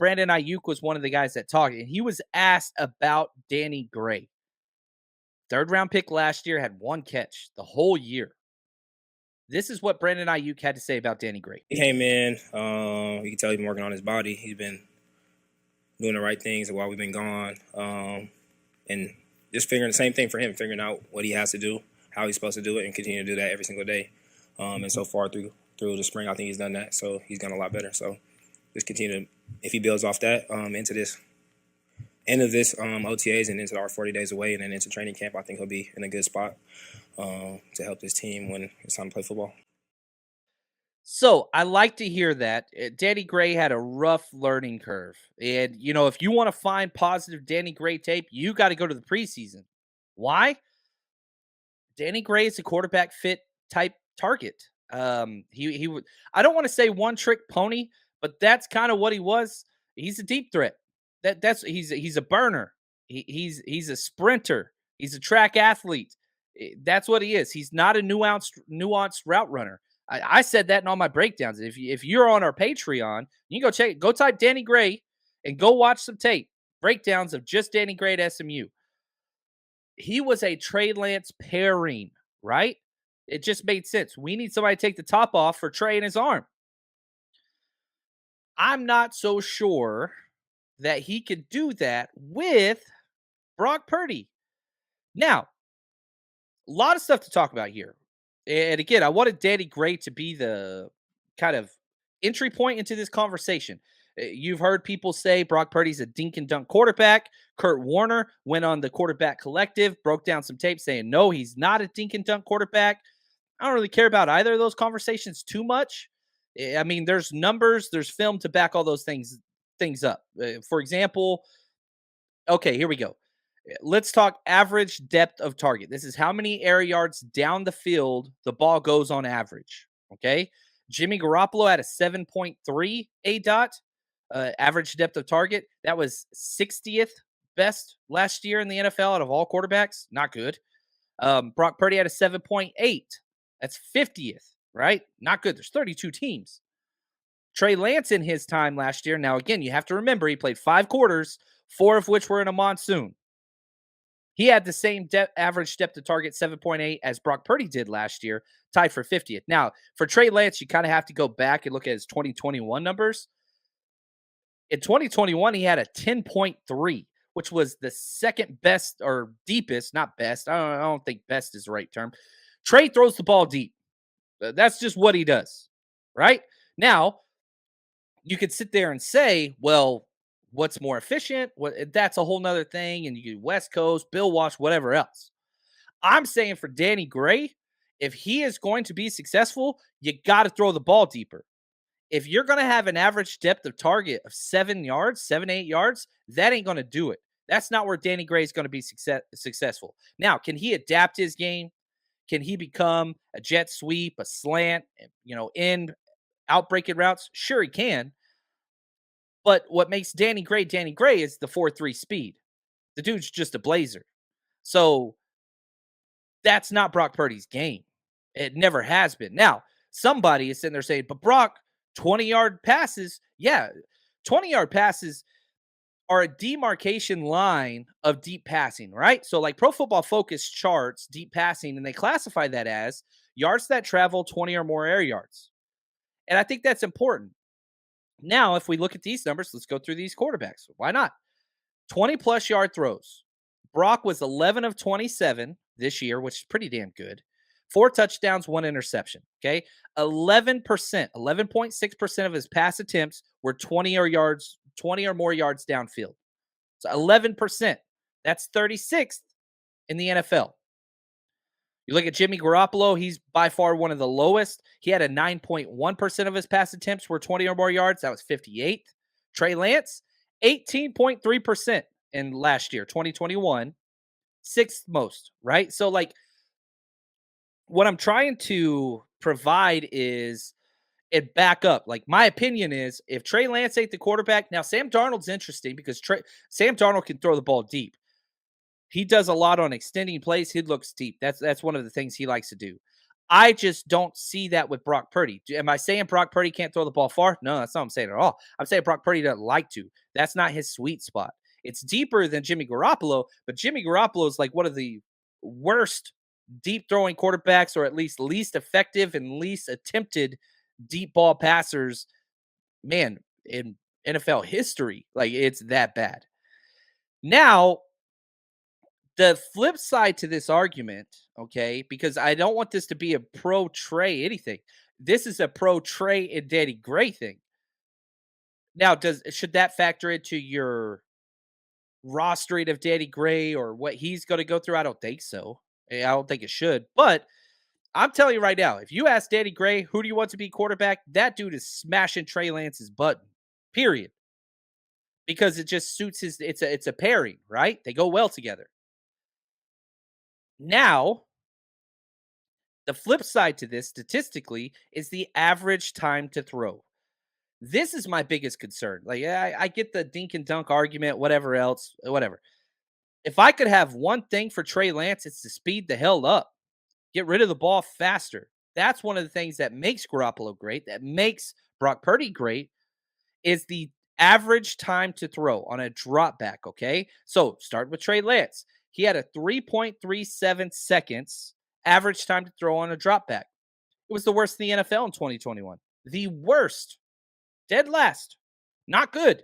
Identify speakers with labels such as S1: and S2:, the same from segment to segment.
S1: Brandon Ayuk was one of the guys that talked, and he was asked about Danny Gray. Third round pick last year, had one catch the whole year. This is what Brandon Ayuk had to say about Danny Gray.
S2: He came in. You can tell he's been working on his body. He's been doing the right things while we've been gone, and just figuring the same thing for him, figuring out what he has to do, how he's supposed to do it, and continue to do that every single day. And so far through the spring, I think he's done that. So he's gotten a lot better. So just continue to, if he builds off that into this end of this OTAs and into our 40 days away and then into training camp, I think he'll be in a good spot to help this team when it's time to play football.
S1: So I like to hear that. Danny Gray had a rough learning curve. And, if you want to find positive Danny Gray tape, you got to go to the preseason. Why? Danny Gray is a quarterback fit type target. He would, I don't want to say one trick pony, but that's kind of what he was. He's a deep threat. He's a burner. He's a sprinter. He's a track athlete. That's what he is. He's not a nuanced route runner. I said that in all my breakdowns. If you're on our Patreon, you can go type Danny Gray and go watch some tape. Breakdowns of just Danny Gray at SMU. He was a Trey Lance pairing, right? It just made sense. We need somebody to take the top off for Trey and his arm. I'm not so sure that he could do that with Brock Purdy. Now, a lot of stuff to talk about here. And again, I wanted Danny Gray to be the kind of entry point into this conversation. You've heard people say Brock Purdy's a dink and dunk quarterback. Kurt Warner went on the Quarterback Collective, broke down some tape saying, no, he's not a dink and dunk quarterback. I don't really care about either of those conversations too much. I mean, there's numbers, there's film to back all those things up. For example, okay, here we go. Let's talk average depth of target. This is how many air yards down the field the ball goes on average. Okay. Jimmy Garoppolo had a 7.3 ADOT, average depth of target. That was 60th best last year in the NFL out of all quarterbacks. Not good. Brock Purdy had a 7.8. That's 50th, right? Not good. There's 32 teams. Trey Lance in his time last year. Now, again, you have to remember he played 5 quarters, 4 of which were in a monsoon. He had the same average depth of target, 7.8, as Brock Purdy did last year, tied for 50th. Now, for Trey Lance, you kind of have to go back and look at his 2021 numbers. In 2021, he had a 10.3, which was the second best or deepest, not best. I don't think best is the right term. Trey throws the ball deep. That's just what he does, right? Now, you could sit there and say, well, what's more efficient? That's a whole nother thing. And you do West Coast, Bill Walsh, whatever else. I'm saying for Danny Gray, if he is going to be successful, you got to throw the ball deeper. If you're going to have an average depth of target of 7 yards, 7-8 yards, that ain't going to do it. That's not where Danny Gray is going to be successful. Now, can he adapt his game? Can he become a jet sweep, a slant, end outbreaking routes? Sure, he can. But what makes Danny Gray is the 4.3 speed. The dude's just a blazer. So that's not Brock Purdy's game. It never has been. Now, somebody is sitting there saying, but Brock, 20-yard passes. Yeah, 20-yard passes are a demarcation line of deep passing, right? So like Pro Football Focus charts deep passing, and they classify that as yards that travel 20 or more air yards. And I think that's important. Now, if we look at these numbers, let's go through these quarterbacks. Why not? 20-plus yard throws. Brock was 11 of 27 this year, which is pretty damn good. 4 touchdowns, 1 interception, okay? 11%, 11.6% of his pass attempts were 20 or more yards downfield. So 11%. That's 36th in the NFL. You look at Jimmy Garoppolo, he's by far one of the lowest. He had a 9.1% of his pass attempts were 20 or more yards. That was 58th. Trey Lance, 18.3% in last year, 2021. 6th most, right? So, like, what I'm trying to provide is it back up. Like, my opinion is if Trey Lance ain't the quarterback, now Sam Darnold's interesting because Sam Darnold can throw the ball deep. He does a lot on extending plays. He looks deep. That's one of the things he likes to do. I just don't see that with Brock Purdy. Am I saying Brock Purdy can't throw the ball far? No, that's not what I'm saying at all. I'm saying Brock Purdy doesn't like to. That's not his sweet spot. It's deeper than Jimmy Garoppolo, but Jimmy Garoppolo is like one of the worst deep throwing quarterbacks, or at least effective and least attempted deep ball passers, man, in NFL history. Like, it's that bad. Now, the flip side to this argument, okay, because I don't want this to be a pro Trey anything. This is a pro Trey and Danny Gray thing. Now, should that factor into your rostering of Danny Gray or what he's going to go through? I don't think so. I don't think it should. But I'm telling you right now, if you ask Danny Gray, who do you want to be quarterback? That dude is smashing Trey Lance's button. Period. Because it just suits his. It's a pairing, right? They go well together. Now, the flip side to this statistically is the average time to throw. This is my biggest concern. Like, yeah, I get the dink and dunk argument, whatever else, whatever. If I could have one thing for Trey Lance, it's to speed the hell up, get rid of the ball faster. That's one of the things that makes Garoppolo great, that makes Brock Purdy great, is the average time to throw on a drop back. Okay. So start with Trey Lance. He had a 3.37 seconds average time to throw on a drop back. It was the worst in the NFL in 2021. The worst. Dead last. Not good.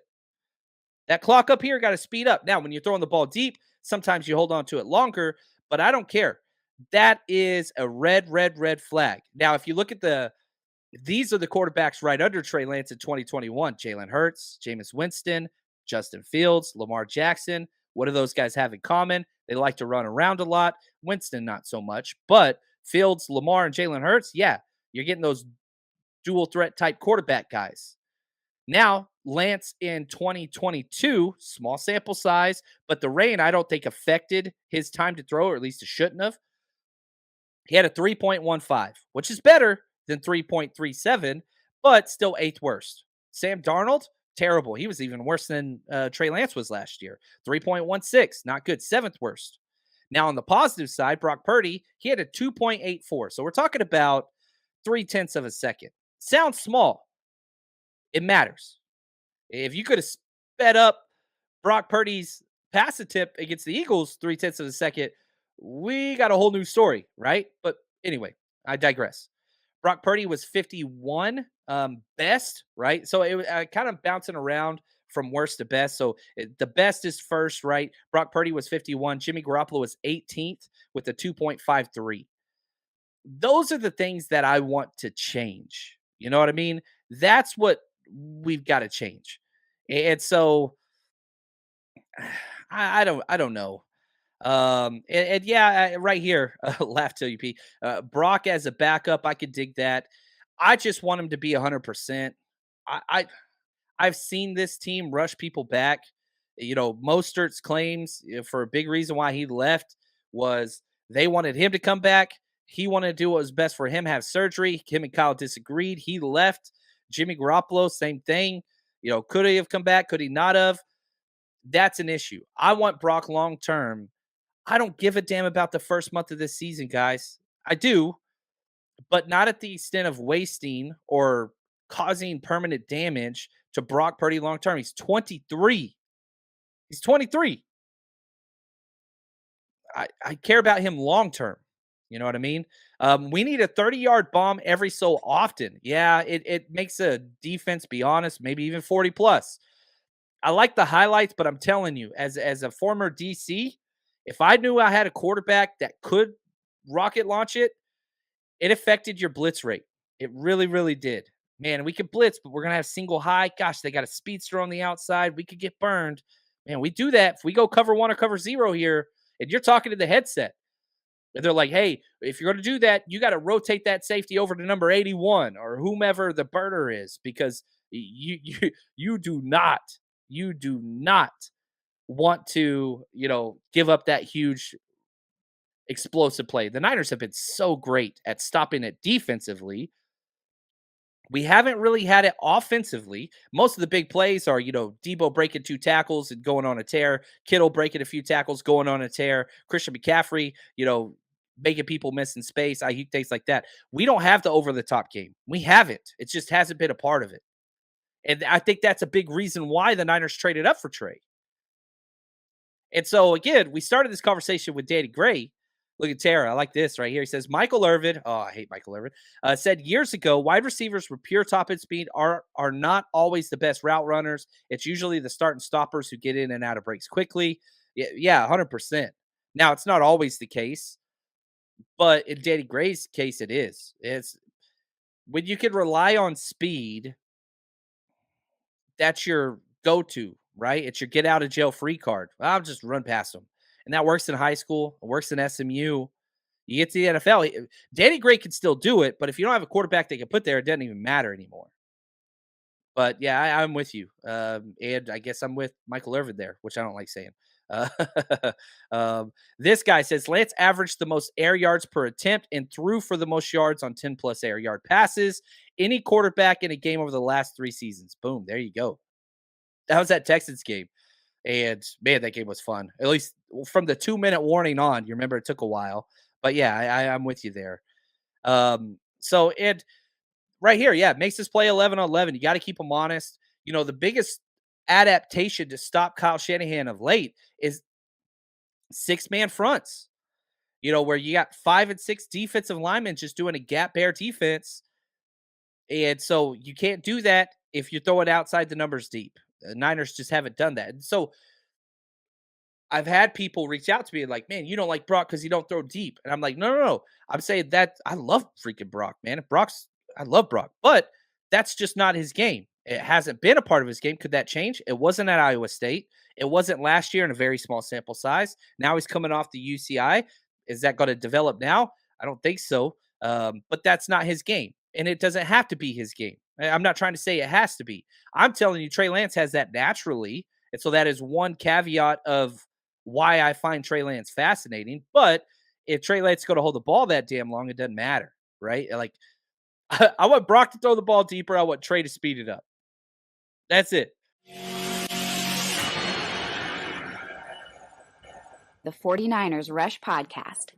S1: That clock up here got to speed up. Now, when you're throwing the ball deep, sometimes you hold on to it longer, but I don't care. That is a red flag. Now, if you look at these are the quarterbacks right under Trey Lance in 2021. Jalen Hurts, Jameis Winston, Justin Fields, Lamar Jackson. What do those guys have in common? They like to run around a lot. Winston, not so much. But Fields, Lamar, and Jalen Hurts, yeah, you're getting those dual threat type quarterback guys. Now, Lance in 2022, small sample size, but the rain, I don't think affected his time to throw, or at least it shouldn't have. He had a 3.15, which is better than 3.37, but still eighth worst. Sam Darnold, terrible. He was even worse than Trey Lance was last year. 3.16, not good. Seventh worst. Now, on the positive side, Brock Purdy, he had a 2.84. So we're talking about 0.3 of a second. Sounds small. It matters. If you could have sped up Brock Purdy's pass attempt against the Eagles 0.3 of a second, we got a whole new story, right? But anyway, I digress. Brock Purdy was 51 best, right? So it was kind of bouncing around from worst to best. So the best is first, right? Brock Purdy was 51. Jimmy Garoppolo was 18th with a 2.53. Those are the things that I want to change. You know what I mean? That's what we've got to change. And so I don't know. And yeah, right here, laugh till you pee. Brock as a backup, I could dig that. I just want him to be 100%. I've seen this team rush people back. You know, Mostert's claims for a big reason why he left was they wanted him to come back. He wanted to do what was best for him, have surgery. Him and Kyle disagreed. He left. Jimmy Garoppolo, same thing. You know, could he have come back? Could he not have? That's an issue. I want Brock long term. I don't give a damn about the first month of this season, guys. I do, but not at the extent of wasting or causing permanent damage to Brock Purdy long term. He's 23. He's 23. I care about him long term. You know what I mean? We need a 30-yard bomb every so often. Yeah, it makes a defense be honest, maybe even 40 plus. I like the highlights, but I'm telling you, as a former DC, if I knew I had a quarterback that could rocket launch it, it affected your blitz rate. It really did. Man, we could blitz, but we're gonna have single high. Gosh, they got a speedster on the outside. We could get burned. Man, we do that. If we go cover one or cover zero here, and you're talking to the headset, and they're like, hey, if you're gonna do that, you got to rotate that safety over to number 81 or whomever the burner is, because you do not want to, give up that huge explosive play. The Niners have been so great at stopping it defensively. We haven't really had it offensively. Most of the big plays are, Debo breaking two tackles and going on a tear, Kittle breaking a few tackles, going on a tear, Christian McCaffrey, making people miss in space, IQ things like that. We don't have the over the top game. We haven't. It just hasn't been a part of it. And I think that's a big reason why the Niners traded up for Trey. And so again, we started this conversation with Danny Gray. Look at Tara. I like this right here. He says Michael Irvin. Oh, I hate Michael Irvin. Said years ago, wide receivers with pure top end speed are not always the best route runners. It's usually the start and stoppers who get in and out of breaks quickly. Yeah, 100%. Now it's not always the case, but in Danny Gray's case, it is. It's when you can rely on speed. That's your go-to, right? It's your get out of jail free card. I'll just run past them. And that works in high school. It works in SMU. You get to the NFL. Danny Gray can still do it, but if you don't have a quarterback they can put there, it doesn't even matter anymore. But yeah, I'm with you. And I guess I'm with Michael Irvin there, which I don't like saying. Uh, this guy says Lance averaged the most air yards per attempt and threw for the most yards on 10 plus air yard passes. Any quarterback in a game over the last 3 seasons. Boom, there you go. That was that Texans game. And man, that game was fun. At least from the 2-minute warning on. You remember it took a while. But yeah, I'm with you there. So and right here, yeah, makes this play 11 on 11. You got to keep them honest. You know, the biggest adaptation to stop Kyle Shanahan of late is 6-man fronts. You know, where you got 5 and 6 defensive linemen just doing a gap bear defense. And so you can't do that if you throw it outside the numbers deep. The Niners just haven't done that. And so I've had people reach out to me like, man, you don't like Brock because you don't throw deep. And I'm like, no. I'm saying that I love freaking Brock, man. I love Brock, but that's just not his game. It hasn't been a part of his game. Could that change? It wasn't at Iowa State. It wasn't last year in a very small sample size. Now he's coming off the UCI. Is that going to develop now? I don't think so. But that's not his game. And it doesn't have to be his game. I'm not trying to say it has to be. I'm telling you, Trey Lance has that naturally. And so that is one caveat of why I find Trey Lance fascinating. But if Trey Lance is going to hold the ball that damn long, it doesn't matter, right? Like, I want Brock to throw the ball deeper. I want Trey to speed it up. That's it.
S3: The 49ers Rush Podcast.